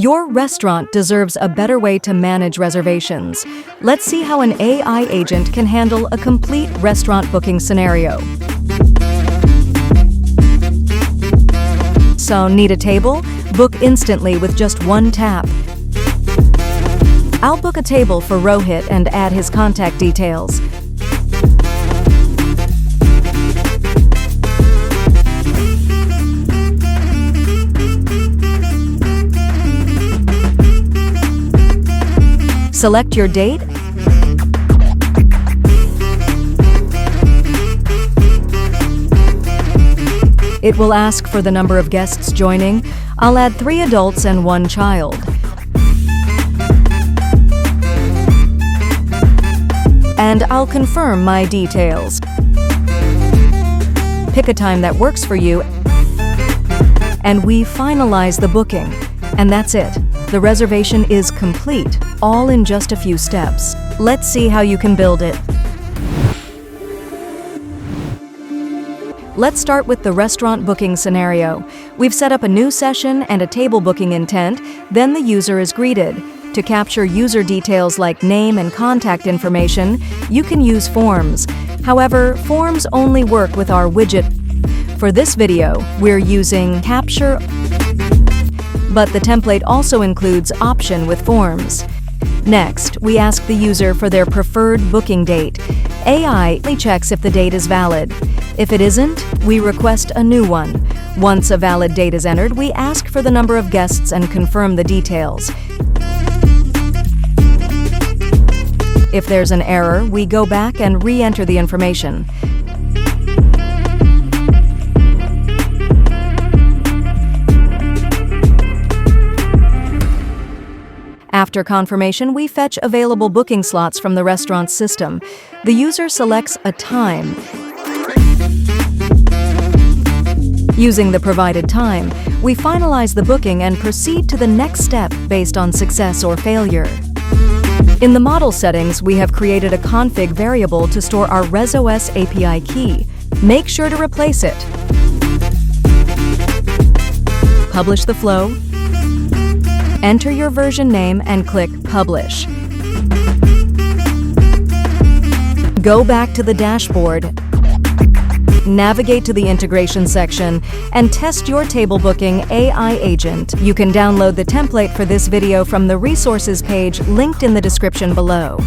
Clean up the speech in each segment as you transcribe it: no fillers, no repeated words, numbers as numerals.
Your restaurant deserves a better way to manage reservations. Let's see how an AI agent can handle a complete restaurant booking scenario. So, need a table? Book instantly with just one tap. I'll book a table for Rohit and add his contact details. Select your date. It will ask for the number of guests joining. I'll add 3 adults and 1 child. And I'll confirm my details. Pick a time that works for you, and we finalize the booking. And that's it. The reservation is complete, all in just a few steps. Let's see how you can build it. Let's start with the restaurant booking scenario. We've set up a new session and a table booking intent, then the user is greeted. To capture user details like name and contact information, you can use forms. However, forms only work with our widget. For this video, we're using Capture, but the template also includes Option with forms. Next, we ask the user for their preferred booking date. AI only checks if the date is valid. If it isn't, we request a new one. Once a valid date is entered, we ask for the number of guests and confirm the details. If there's an error, we go back and re-enter the information. After confirmation, we fetch available booking slots from the restaurant's system. The user selects a time. Using the provided time, we finalize the booking and proceed to the next step based on success or failure. In the model settings, we have created a config variable to store our ResOS API key. Make sure to replace it. Publish the flow. Enter your version name and click Publish. Go back to the dashboard. Navigate to the integration section and test your table booking AI agent. You can download the template for this video from the resources page linked in the description below.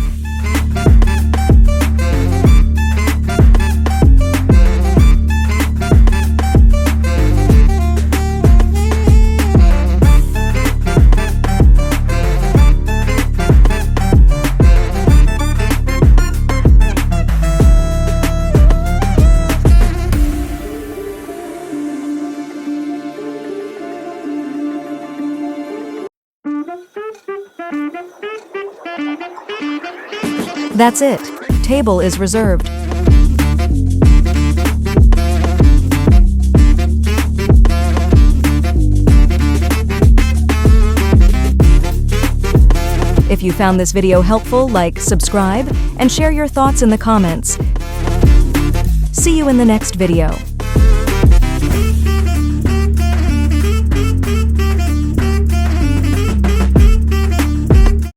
That's it. Table is reserved. If you found this video helpful, like, subscribe, and share your thoughts in the comments. See you in the next video.